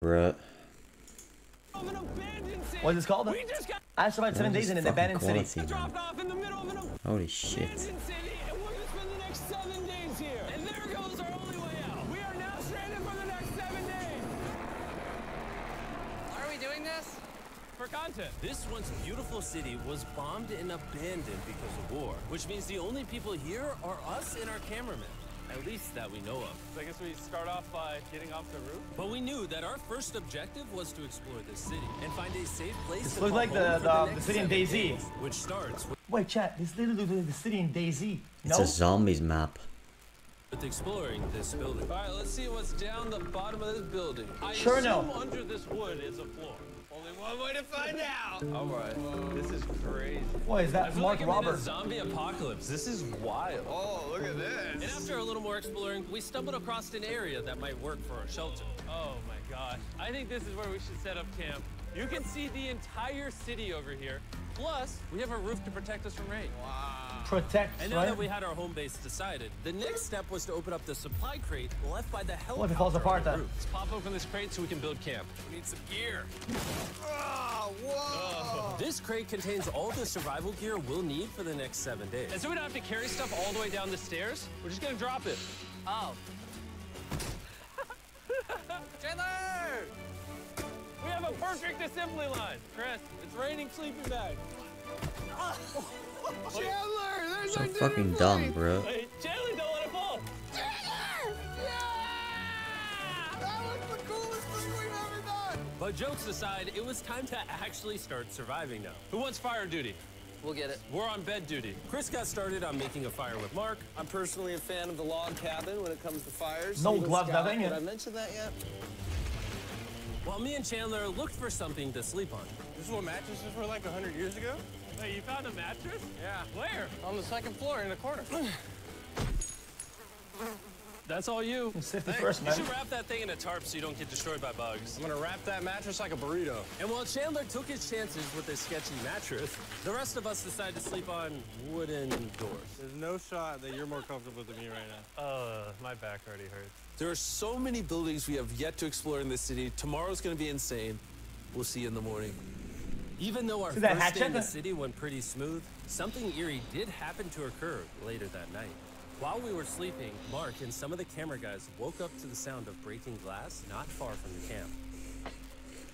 Bruh. What is this called? I survived 7 days in an abandoned city. Holy shit. For content. This once beautiful city was bombed and abandoned because of war, which means the only people here are us and our cameramen. At least that we know of. So I guess we start off by getting off the roof? But we knew that our first objective was to explore this city and find a safe place. This looks like the city in DayZ. Which starts with... Wait, chat, this literally looks like the city in DayZ. It's a zombies map. With exploring this building. All right, let's see what's down the bottom of this building. I sure assume under this wood is a floor. Only one way to find out. All right, this is crazy. What is that? I feel Mark like I'm in a Robert. zombie apocalypse. This is wild. Oh, look at this. And after a little more exploring, we stumbled across an area that might work for our shelter. Oh my gosh. I think this is where we should set up camp. You can see the entire city over here. Plus, we have a roof to protect us from rain. Wow. Protect, And now right? that we had our home base decided, the next step was to open up the supply crate left by the helicopter. What if it falls apart on the then? roof. Let's pop open this crate so we can build camp. We need some gear. Oh, whoa. This crate contains all the survival gear we'll need for the next 7 days. And so we don't have to carry stuff all the way down the stairs. We're just gonna drop it. Oh. Chandler! We have a perfect assembly line. Chris, it's raining sleeping bags. Chandler, there's So our fucking dinner dumb, plate. bro. Hey, Chandler, don't let it fall. Chandler! Yeah! That was the coolest thing we've ever done. But jokes aside, it was time to actually start surviving now. Who wants fire duty? We'll get it. We're on bed duty. Chris got started on making a fire with Mark. I'm personally a fan of the log cabin when it comes to fires. No Eagle gloves, Scout. nothing. Did I mention that yet? While me and Chandler looked for something to sleep on. This is what mattresses were like 100 years ago? Hey, you found a mattress? Yeah. Where? On the second floor in the corner. That's all you. Safety first, You man. should wrap that thing in a tarp so you don't get destroyed by bugs. I'm gonna wrap that mattress like a burrito. And while Chandler took his chances with his sketchy mattress, the rest of us decided to sleep on wooden doors. There's no shot that you're more comfortable than me right now. My back already hurts. There are so many buildings we have yet to explore in this city. Tomorrow's gonna be insane. We'll see you in the morning. Even though our See that first day in the hatchet? city went pretty smooth, something eerie did happen to occur later that night. While we were sleeping, Mark and some of the camera guys woke up to the sound of breaking glass not far from the camp.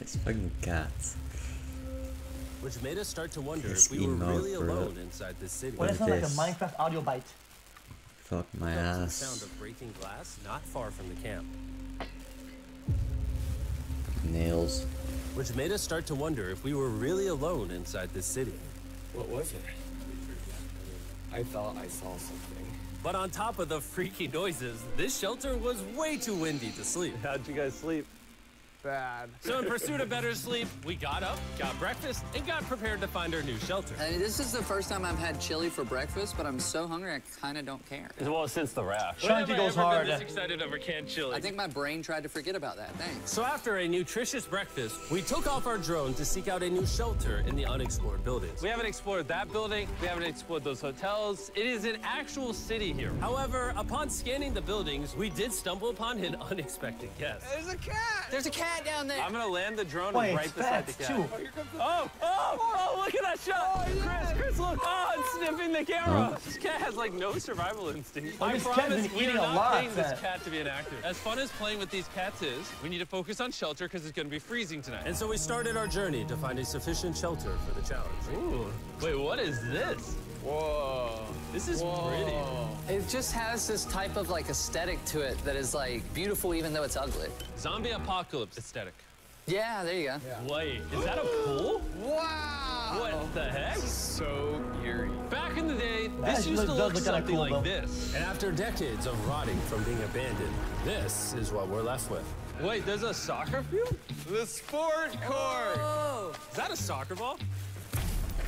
It's fucking cats. Which made us start to wonder This if we were emote, really bro. alone inside this city. What What does is sound like a this? Minecraft audio bite? Fuck my Woke up to the sound ass. of breaking glass not far from the camp. Nails. Which made us start to wonder if we were really alone inside this city. What was it? I thought I saw something. But on top of the freaky noises, this shelter was way too windy to sleep. How'd you guys sleep? Bad. So in pursuit of better sleep, we got up, got breakfast, and got prepared to find our new shelter. I mean, this is the first time I've had chili for breakfast, but I'm so hungry I kind of don't care. Well, since the raft. Chunky goes hard. This excited over canned chili. I think my brain tried to forget about that. Thanks. So after a nutritious breakfast, we took off our drone to seek out a new shelter in the unexplored buildings. We haven't explored that building. We haven't explored those hotels. It is an actual city here. However, upon scanning the buildings, we did stumble upon an unexpected guest. There's a cat! There's a cat down there. I'm gonna land the drone Wait, right beside the bats cat. too. Oh, look at that shot! Chris, look! Oh, it's sniffing the camera! This cat has like no survival instinct. Well, I this cat's promise been we are eating a not lot, paying this Seth. cat to be an actor. As fun as playing with these cats is, we need to focus on shelter because it's gonna be freezing tonight. And so we started our journey to find a sufficient shelter for the challenge. Ooh, wait, what is this? Whoa. This is pretty. It just has this type of like aesthetic to it that is like beautiful even though it's ugly. Zombie apocalypse aesthetic. Yeah, there you go. Wait, is that a pool? Wow. What the heck? So eerie. Back in the day, That this actually used to does look look kinda something cool, like though. this. And after decades of rotting from being abandoned, this is what we're left with. Wait, there's a soccer field? The sport court. Is that a soccer ball?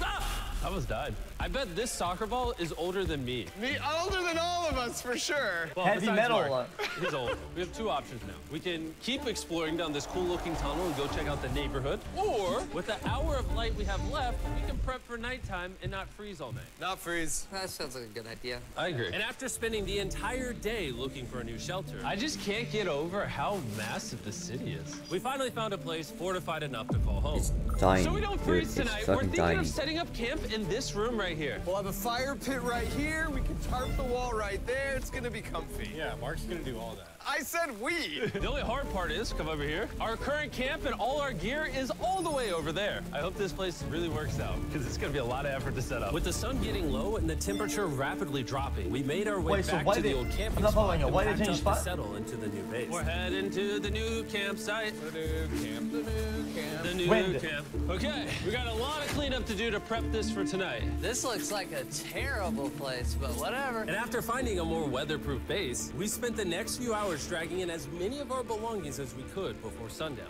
Ah! I almost died. I bet this soccer ball is older than me. Me older than all of us, for sure. Well, Heavy besides metal. Mark, he's old. We have two options now. We can keep exploring down this cool-looking tunnel and go check out the neighborhood, or with the hour of light we have left, we can prep for nighttime and not freeze all night. Not freeze. That sounds like a good idea. I agree. And after spending the entire day looking for a new shelter, I just can't get over how massive the city is. We finally found a place fortified enough to call home. It's dying, So we don't dude. freeze It's tonight. We're fucking thinking dying. of setting up camp in this room right here. We'll have a fire pit right here. We can tarp the wall right there. It's gonna be comfy. Yeah, Mark's gonna do all that. I said we. The only hard part is, come over here, our current camp and all our gear is all the way over there. I hope this place really works out, because it's gonna be a lot of effort to set up. With the sun getting low and the temperature rapidly dropping, we made our way Wait, so back why to did the old camping I'm not spot following you. and Why did they packed change up to spot? settle into the new base. We're heading to the new campsite. The new camp. The new camp. The new Wind. camp. Okay, we got a lot of cleanup to do to prep this for tonight. This looks like a terrible place, but whatever. And after finding a more weatherproof base, we spent the next few hours dragging in as many of our belongings as we could before sundown.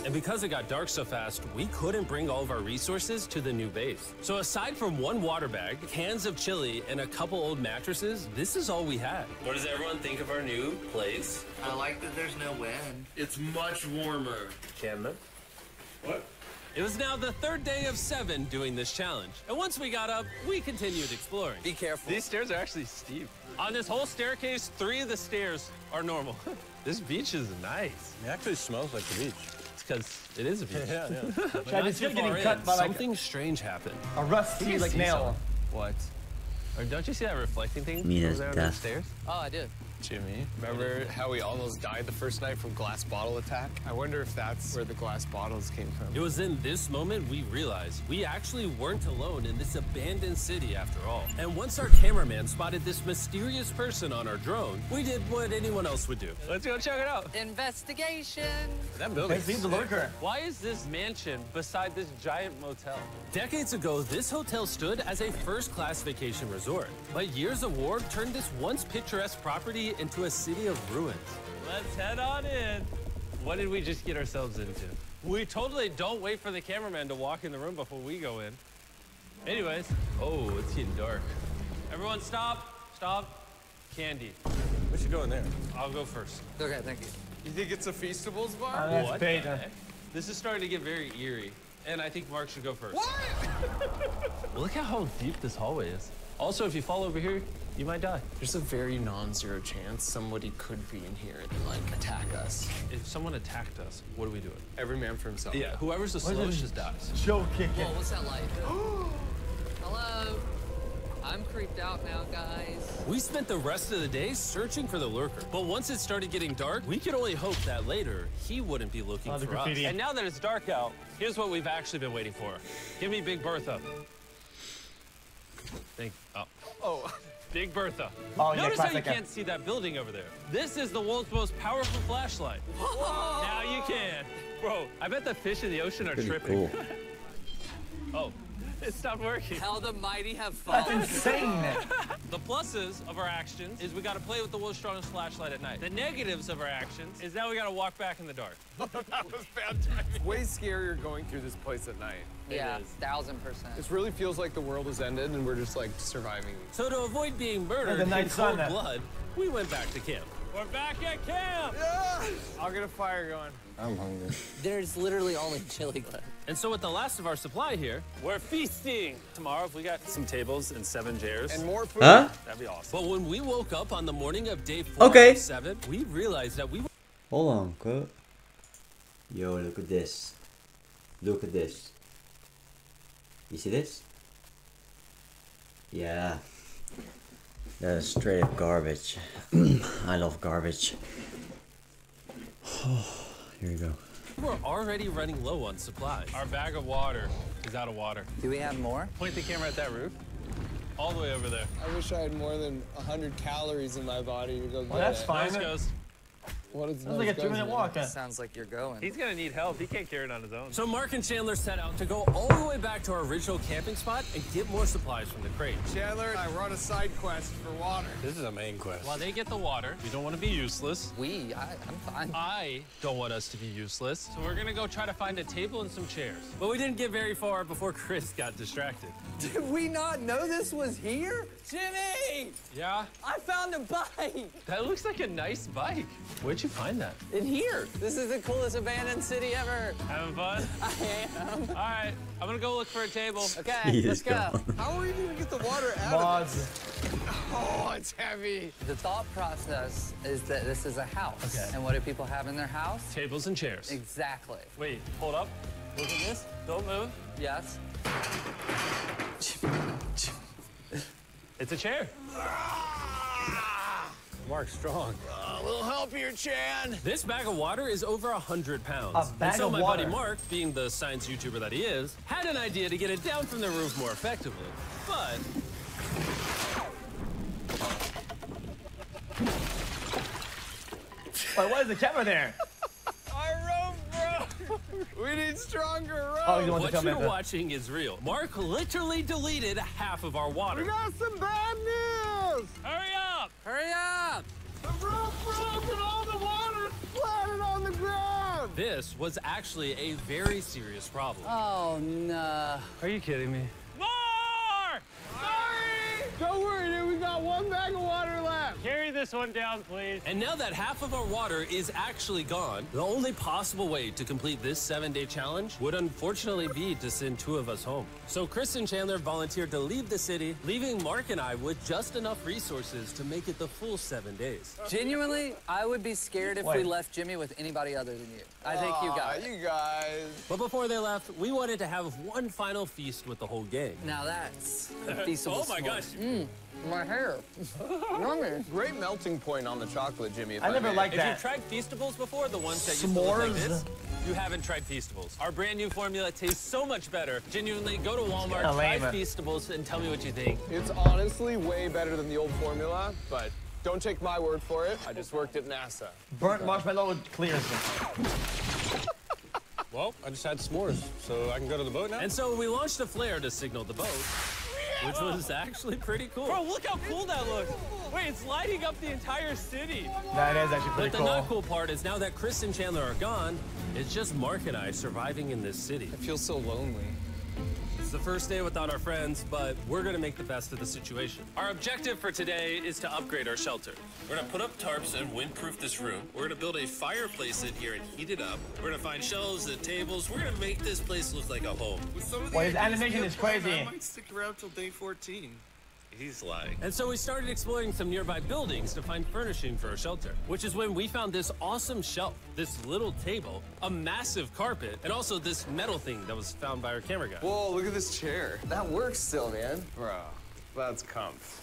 And because it got dark so fast, we couldn't bring all of our resources to the new base. So aside from one water bag, cans of chili, and a couple old mattresses, this is all we had. What does everyone think of our new place? I like that there's no wind. It's much warmer. Cameron? What? It was now the third day of 7 doing this challenge. And once we got up, we continued exploring. Be careful. These stairs are actually steep. On this whole staircase, 3 of the stairs are normal. This beach is nice. It actually smells like the beach. It's because it is a beach. Yeah. But Chad, not it's too still getting far cut in, by, like, something strange happened. A rusty like see nail. What? Or don't you see that reflecting thing Mina's over there on the death. stairs? Oh, I did. Jimmy, remember how we almost died the first night from glass bottle attack? I wonder if that's where the glass bottles came from. It was in this moment we realized we actually weren't alone in this abandoned city after all. And once our cameraman spotted this mysterious person on our drone, we did what anyone else would do. Let's go check it out. Investigation. That building. Let's leave the lurker. Why is this mansion beside this giant motel? Decades ago, this hotel stood as a first-class vacation resort. But years of war turned this once picturesque property into a city of ruins. Let's head on in. What did we just get ourselves into? We totally don't wait for the cameraman to walk in the room before we go in. Anyways, oh, it's getting dark. Everyone stop, stop. Candy. We should go in there. I'll go first. Okay, thank you. You think it's a Feastables bar? That's What bait. the heck? This is starting to get very eerie, and I think Mark should go first. What? Look at how deep this hallway is. Also, if you fall over here, you might die. There's a very non-zero chance somebody could be in here and like attack us. If someone attacked us, what are we doing? Every man for himself. Yeah, whoever's the What is slowest it? just dies. Show kicking. Whoa, what's that light? Hello? I'm creeped out now, guys. We spent the rest of the day searching for the lurker, but once it started getting dark, we could only hope that later he wouldn't be looking Oh, the for us. graffiti. And now that it's dark out, here's what we've actually been waiting for. Give me Big Bertha. Oh. Big Bertha. Oh, yeah, Notice how you classic. can't see that building over there. This is the world's most powerful flashlight. Now you can. Bro, I bet the fish in the ocean are Pretty tripping. cool. Oh, it stopped working. How the mighty have That's fallen. insane. The pluses of our actions is we got to play with the world's strongest flashlight at night. The negatives of our actions is now we got to walk back in the dark. That was bad timing. Way scarier going through this place at night. Yeah, It is. 1000%. This really feels like the world has ended and we're just like surviving. So to avoid being murdered the in night sun, cold blood, we went back to camp. We're back at camp! I'll get a fire going. I'm hungry. There's literally only chili left. And so with the last of our supply here, we're feasting. Tomorrow, if we got some tables and 7 chairs, And more food. Huh? that'd be awesome. But when we woke up on the morning of day 4 Okay. of 7, we realized that we were Hold on, quote. Yo, look at this. Look at this. You see this? Yeah. That is straight up garbage. I love garbage. Here you go. already running low on supplies. Our bag of water is out of water. Do we have more? Point the camera at that roof. All the way over there. I wish I had more than 100 calories in my body to go get Well, that's it. fine. Nose goes. What is Sounds like a 2-minute walk. Sounds like you're going. He's gonna need help. He can't carry it on his own. So Mark and Chandler set out to go all the way back to our original camping spot and get more supplies from the crate. Chandler and I were on a side quest for water. This is a main quest. While they get the water, we don't want to be useless. I'm fine. I don't want us to be useless, so we're gonna go try to find a table and some chairs. But we didn't get very far before Chris got distracted. Did we not know this was here? Jimmy! Yeah? I found a bike! That looks like a nice bike. Where'd you find that? In here. This is the coolest abandoned city ever. Having fun? I am. All right, I'm gonna go look for a table. Okay, He let's is go. gone. How are we gonna get the water out Mods. of this? Oh, it's heavy. The thought process is that this is a house. Okay. And what do people have in their house? Tables and chairs. Exactly. Wait, hold up. Look at this. Don't move. Yes. It's a chair. Mark's strong. A little help here, Chan. This bag of water is over 100 pounds. A bag and so of my water? buddy Mark, being the science YouTuber that he is, had an idea to get it down from the roof more effectively. But Wait, why is the camera there? Our rope broke. We need stronger rope. Oh, you want to what come you're in? watching is real. Mark literally deleted half of our water. got some bad news. Hurry up! Hurry up! The rope broke and all the water splattered on the ground. This was actually a very serious problem. Oh, no. Are you kidding me? Mark! Sorry. Don't worry, dude. We got one bag of water left. Carry this one down, please. And now that half of our water is actually gone, the only possible way to complete this 7-day challenge would unfortunately be to send 2 of us home. So Chris and Chandler volunteered to leave the city, leaving Mark and I with just enough resources to make it the full 7 days. Genuinely, I would be scared if we Wait. left Jimmy with anybody other than you. I think you got it. You guys. But before they left, we wanted to have one final feast with the whole gang. Now that's a feasible Oh my sport. gosh. My hair. Yummy. Great melting point on the chocolate, Jimmy. I never liked If that. you've tried Feastables before, the ones that used to look like S'mores? this, you haven't tried Feastables. Our brand new formula tastes so much better. Genuinely, go to Walmart, kinda try lame. Feastables, and tell me what you think. It's honestly way better than the old formula, but don't take my word for it. I just worked at NASA. Burnt marshmallow clears. Well, I just had s'mores, so I can go to the boat now. And so we launched a flare to signal the boat, which was actually pretty cool. Bro, look how cool that looks. Wait, it's lighting up the entire city. That is actually But pretty the cool. not cool part is now that Chris and Chandler are gone, it's just Mark and I surviving in this city. I feel so lonely. It's the first day without our friends, but we're gonna make the best of the situation. Our objective for today is to upgrade our shelter. We're gonna put up tarps and windproof this room. We're gonna build a fireplace in here and heat it up. We're gonna find shelves and tables. We're gonna make this place look like a home. Well, his animation is crazy. I might stick around till day 14. He's lying. And so we started exploring some nearby buildings to find furnishing for our shelter, which is when we found this awesome shelf, this little table, a massive carpet, and also this metal thing that was found by our camera guy. Whoa, look at this chair. That works still, man. Bro, that's comf.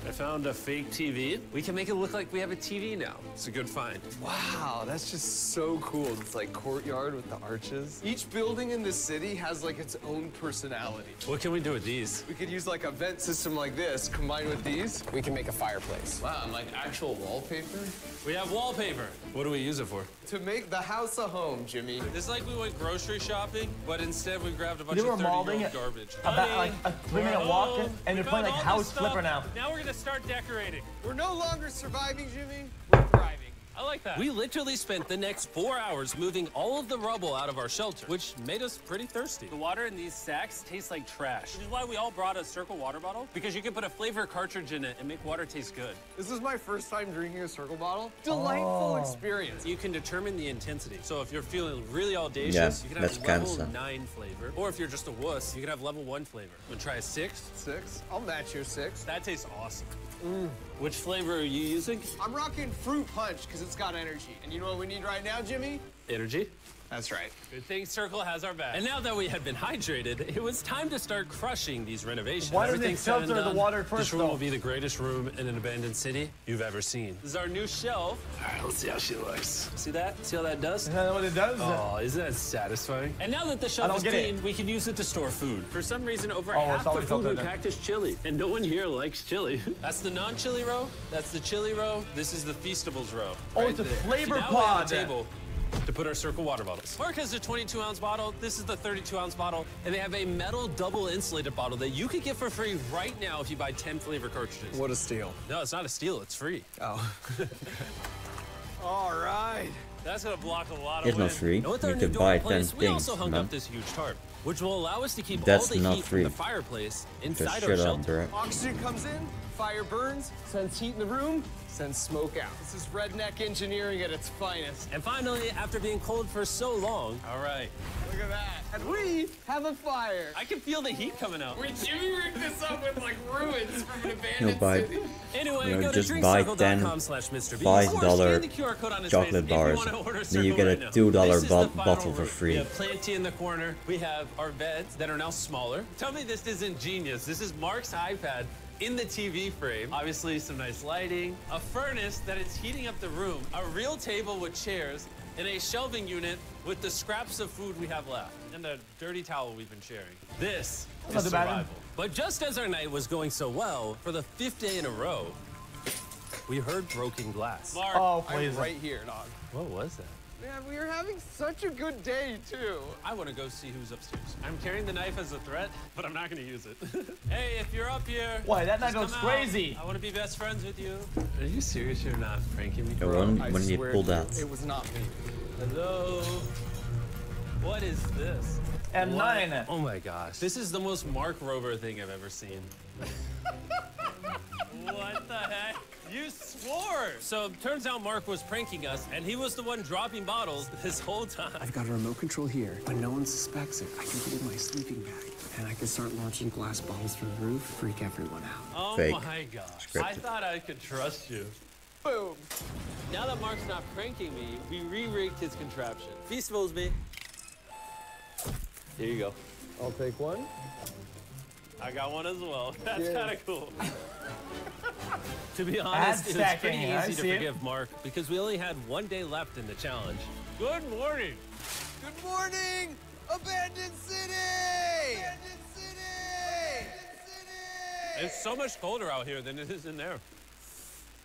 I found a fake TV. We can make it look like we have a TV now. It's a good find. Wow, that's just so cool. It's like courtyard with the arches. Each building in this city has like its own personality. What can we do with these? We could use like a vent system like this, combined with these. We can make a fireplace. Wow, and like actual wallpaper. We have wallpaper. What do we use it for? To make the house a home, Jimmy. It's like we went grocery shopping, but instead we grabbed a bunch They were of mauling 30-year-old garbage. about like a 3-minute walk, and they're playing like House Flipper now. Now we're gonna start decorating. We're no longer surviving, Jimmy. We're thriving. I like that. We literally spent the next 4 hours moving all of the rubble out of our shelter, which made us pretty thirsty. The water in these sacks tastes like trash, which is why we all brought a Circle water bottle, because you can put a flavor cartridge in it and make water taste good. This is my first time drinking a Circle bottle. Delightful experience. You can determine the intensity. So if you're feeling really audacious, Yeah, you can that's have level cancer. 9 flavor. Or if you're just a wuss, you can have level 1 flavor. Want to try a 6? 6? I'll match your 6. That tastes awesome. Which flavor are you using? I'm rocking Fruit Punch because it's got energy. And you know what we need right now, Jimmy? Energy. That's right. Good thing Circle has our back. And now that we had been hydrated, it was time to start crushing these renovations. Why doesn't it Everything's said and filter the done. water first, This room though? will be the greatest room in an abandoned city you've ever seen. This is our new shelf. All right, let's see how she looks. See that? See how that does? Isn't that what it does? Oh, isn't that satisfying? And now that the shelf is clean, we can use it to store food. For some reason, over half the food we packed is chili. And no one here likes chili. That's the non-chili row. That's the chili row. This is the Feastables row. Oh, it's a flavor now we have pod. a table to put our Circle water bottles. Mark has a 22-ounce bottle. This is the 32-ounce bottle. And they have a metal double insulated bottle that you could get for free right now if you buy 10 flavor cartridges. What a steal. No, it's not a steal. It's free. Oh. All right. That's gonna block a lot of It's wind. not free. And with our You new could door buy in place, 10 we things, also hung man. up this huge tarp, which will allow us to keep That's all the not heat free. from the fireplace Just inside our shut up, shelter. bro. Oxygen comes in, fire burns, sends heat in the room, sends smoke out. This is redneck engineering at its finest. And finally, after being cold for so long, all right, Look at that. And we have a fire. I can feel the heat coming out. We rigged this up with like ruins from an You'll abandoned buy city. Anyway, You know, go to just buy 10 drinkcircle.com/MrBeast $5 or scan the QR code on his chocolate face if bars. you wanna order Then you Circle get a right now. $2 This is the final bottle for room. free. We have plenty in the corner. We have our beds that are now smaller. Tell me this isn't genius. This is Mark's iPad in the TV frame. Obviously, some nice lighting, a furnace that is heating up the room, a real table with chairs, and a shelving unit with the scraps of food we have left, and a dirty towel we've been sharing. This is survival. But just as our night was going so well, for the 5th day in a row, we heard broken glass. Mark, Oh, I'm please. right here, dog. what was that? Man, we are having such a good day, too. I want to go see who's upstairs. I'm carrying the knife as a threat, but I'm not going to use it. Hey, if you're up here, Why, that just knife goes come out. crazy. I want to be best friends with you. Are you serious? You're not pranking me? Yeah, when you pull that. It was not me. Hello? What is this? M9. What? Oh my gosh. This is the most Mark Rober thing I've ever seen. What the heck? You swore! So turns out Mark was pranking us, and he was the one dropping bottles this whole time. I've got a remote control here. When no one suspects it, I can put it in my sleeping bag. And I can start launching glass bottles from the roof, freak everyone out. Oh Fake. my gosh. Scripted. I thought I could trust you. Boom. Now that Mark's not pranking me, we re-rigged his contraption. Feastables me. Here you go. I'll take one. I got one as well. That's Yeah. kind of cool. To be honest, it was stacking, pretty I easy to see it. forgive Mark because we only had one day left in the challenge. Good morning. Good morning, abandoned city! Abandoned city! Abandoned city! It's so much colder out here than it is in there.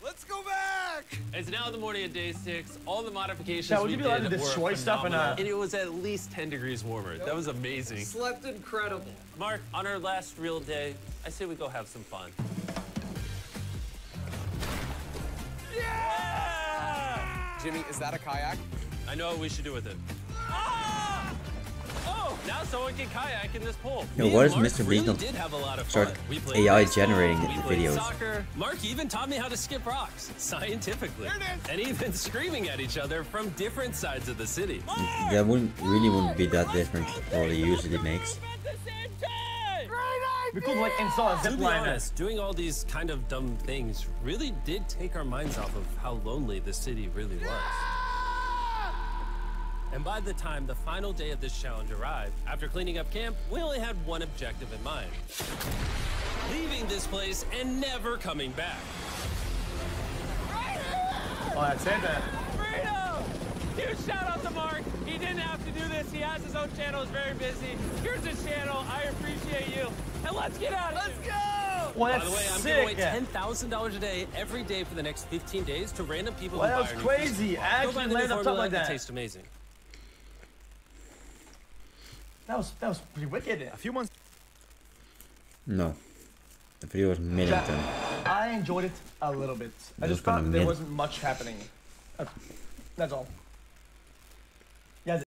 Let's go back! It's now the morning of day 6. All the modifications Now, would we you be allowed did to were destroy stuff and, phenomenal. And it was at least 10 degrees warmer. That was amazing. Slept incredible. Mark, on our last real day, I say we go have some fun. Yeah! Jimmy, is that a kayak? I know what we should do with it. Ah! Oh, now someone can kayak in this pool. Yo, Me what and is Mark Mr. Beast really not did have a lot of start fun. We played AI baseball, generating we the played videos? Soccer. Mark even taught me how to skip rocks, scientifically. And even screaming at each other from different sides of the city. That wouldn't be that different from what he usually makes. We could like install a To zip be line. honest, doing all these kind of dumb things really did take our minds off of how lonely the city really was. And by the time the final day of this challenge arrived, after cleaning up camp, we only had one objective in mind. Leaving this place and never coming back. Oh, that's it then. Freedom! Huge shout out to Mark. He didn't have to do this. He has his own channel. He's very busy. Here's his channel. I appreciate you. And let's get out of here. Let's go! Well, By that's the way, I'm sick. giving away $10,000 a day every day for the next 15 days to random people Well, who that buy was our new crazy. Feastables. I Go actually buy the new landed up formula. like that. It tastes amazing. That was pretty wicked. A few months. No. The video was militant. I enjoyed it a little bit. I Just just thought gonna there mid. wasn't much happening. That's all.